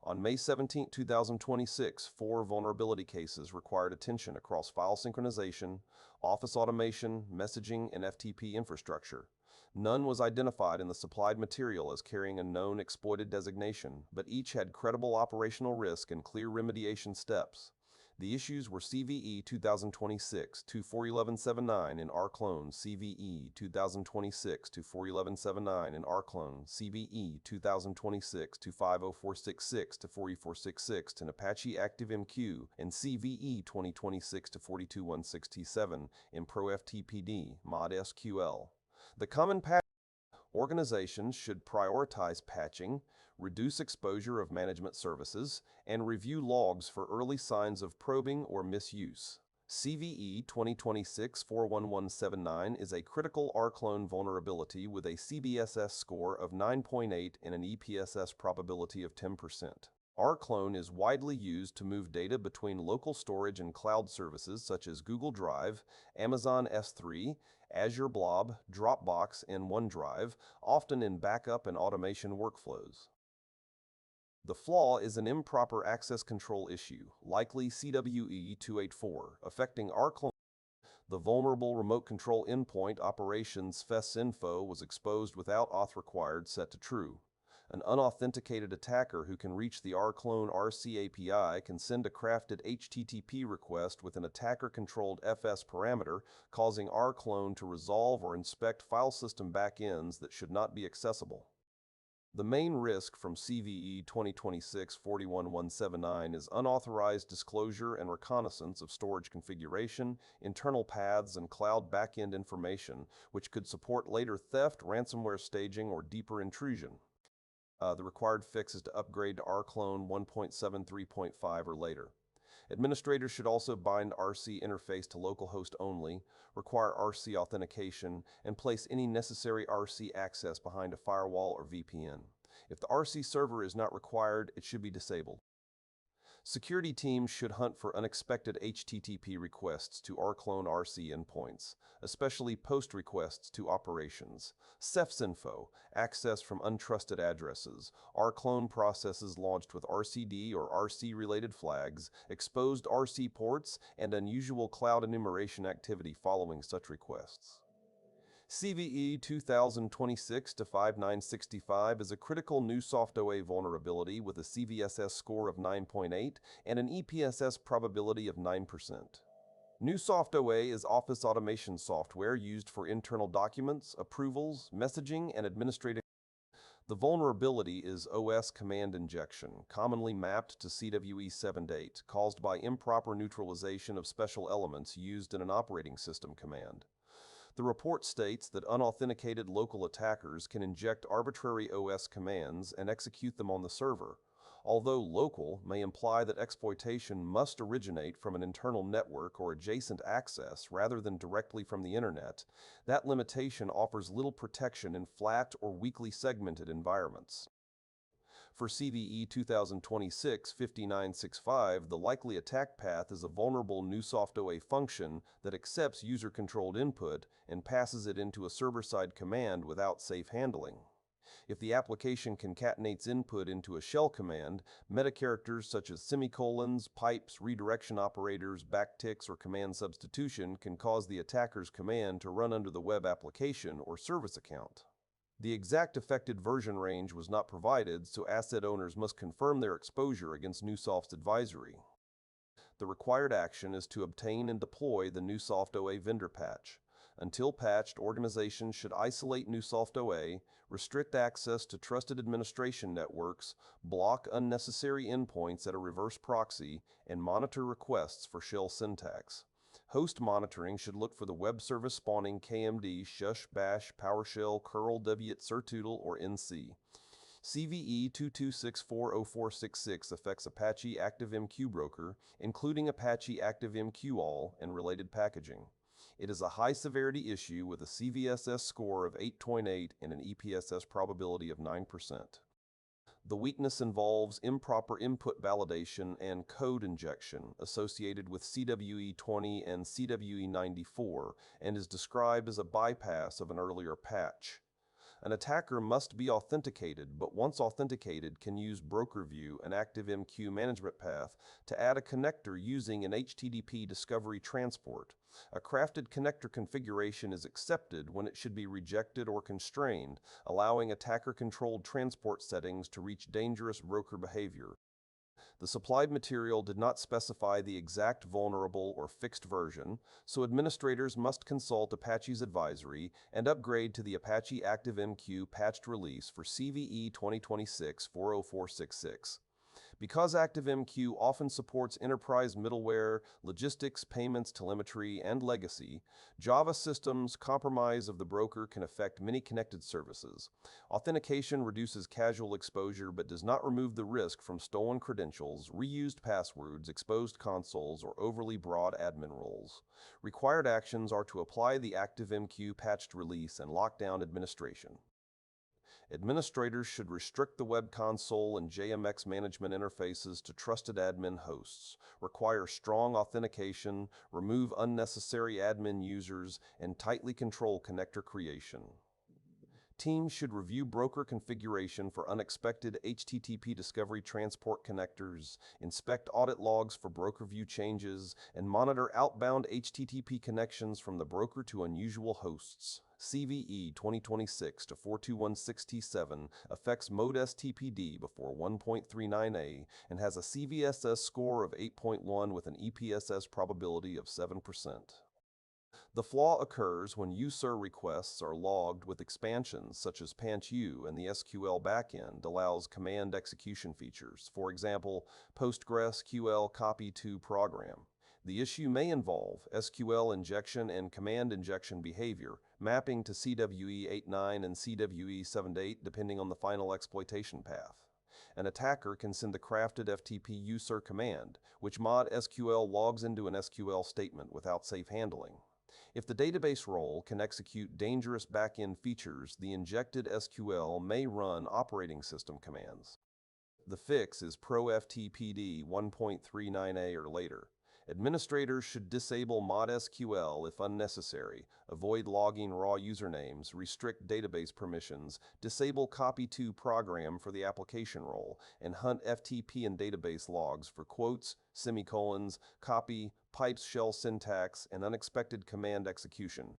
On May 17, 2026, 4 vulnerability cases required attention across file synchronization, office automation, messaging, and FTP infrastructure. None was identified in the supplied material as carrying a known exploited designation, but each had credible operational risk and clear remediation steps. The issues were CVE 2026-41179 in rclone, CVE 2026-41179 in rclone, CVE 2026-50466-40466 in Apache ActiveMQ, and CVE 2026-42167 in ProFTPD, mod SQL. The common organizations should prioritize patching, reduce exposure of management services, and review logs for early signs of probing or misuse. CVE 2026-41179 is a critical rclone vulnerability with a CBSS score of 9.8 and an EPSS probability of 10%. rclone is widely used to move data between local storage and cloud services such as Google Drive, Amazon S3, Azure Blob, Dropbox, and OneDrive, often in backup and automation workflows. The flaw is an improper access control issue, likely CVE-284, affecting rclone. The vulnerable remote control endpoint operations fesinfo was exposed without auth required set to true. An unauthenticated attacker who can reach the rclone RC API can send a crafted HTTP request with an attacker-controlled FS parameter, causing rclone to resolve or inspect file system backends that should not be accessible. The main risk from CVE 2026-41179 is unauthorized disclosure and reconnaissance of storage configuration, internal paths, and cloud backend information, which could support later theft, ransomware staging, or deeper intrusion. The required fix is to upgrade to rclone 1.73.5 or later. Administrators should also bind RC interface to localhost only, require RC authentication, and place any necessary RC access behind a firewall or VPN. If the RC server is not required, it should be disabled. Security teams should hunt for unexpected HTTP requests to rclone RC endpoints, especially post requests to operations. Cefsinfo, access from untrusted addresses, rclone processes launched with RCD or RC-related flags, exposed RC ports, and unusual cloud enumeration activity following such requests. CVE 2026-5965 is a critical NewSoftOA vulnerability with a CVSS score of 9.8 and an EPSS probability of 9%. NewSoftOA is office automation software used for internal documents, approvals, messaging, and administrative. The vulnerability is OS command injection, commonly mapped to CVE-7.8, caused by improper neutralization of special elements used in an operating system command. The report states that unauthenticated local attackers can inject arbitrary OS commands and execute them on the server. Although local may imply that exploitation must originate from an internal network or adjacent access rather than directly from the internet, that limitation offers little protection in flat or weakly segmented environments. For CVE 2026-5965, the likely attack path is a vulnerable NewSoftOA function that accepts user-controlled input and passes it into a server-side command without safe handling. If the application concatenates input into a shell command, metacharacters such as semicolons, pipes, redirection operators, backticks, or command substitution can cause the attacker's command to run under the web application or service account. The exact affected version range was not provided, so asset owners must confirm their exposure against NewSoft's advisory. The required action is to obtain and deploy the NewSoftOA vendor patch. Until patched, organizations should isolate NewSoftOA, restrict access to trusted administration networks, block unnecessary endpoints at a reverse proxy, and monitor requests for shell syntax. Host monitoring should look for the web service spawning KMD, shush, bash, PowerShell, curl, wget, certootle, or NC. CVE-2026-40466 affects Apache ActiveMQ broker, including Apache ActiveMQ-all and related packaging. It is a high-severity issue with a CVSS score of 8.8 and an EPSS probability of 9%. The weakness involves improper input validation and code injection associated with CVE-20 and CVE-94 and is described as a bypass of an earlier patch. An attacker must be authenticated, but once authenticated can use BrokerView, an ActiveMQ management path, to add a connector using an HTTP discovery transport. A crafted connector configuration is accepted when it should be rejected or constrained, allowing attacker-controlled transport settings to reach dangerous broker behavior. The supplied material did not specify the exact vulnerable or fixed version, so administrators must consult Apache's advisory and upgrade to the Apache ActiveMQ patched release for CVE 2026-40466. Because ActiveMQ often supports enterprise middleware, logistics, payments, telemetry, and legacy, Java systems compromise of the broker can affect many connected services. Authentication reduces casual exposure but does not remove the risk from stolen credentials, reused passwords, exposed consoles, or overly broad admin roles. Required actions are to apply the ActiveMQ patched release and lock down administration. Administrators should restrict the web console and JMX management interfaces to trusted admin hosts, require strong authentication, remove unnecessary admin users, and tightly control connector creation. Teams should review broker configuration for unexpected HTTP discovery transport connectors, inspect audit logs for broker view changes, and monitor outbound HTTP connections from the broker to unusual hosts. CVE 2026-42167 affects mode STPD before 1.39a and has a CVSS score of 8.1 with an EPSS probability of 7%. The flaw occurs when user requests are logged with expansions such as PanchU, and the SQL backend allows command execution features, for example, PostgreSQL copy to program. The issue may involve SQL injection and command injection behavior, mapping to CVE-89 and CVE-78 depending on the final exploitation path. An attacker can send the crafted FTP user command, which mod SQL logs into an SQL statement without safe handling. If the database role can execute dangerous backend features, the injected SQL may run operating system commands. The fix is ProFTPD 1.39a or later. Administrators should disable mod SQL if unnecessary, avoid logging raw usernames, restrict database permissions, disable copy to program for the application role, and hunt FTP and database logs for quotes, semicolons, copy, pipes shell syntax, and unexpected command execution.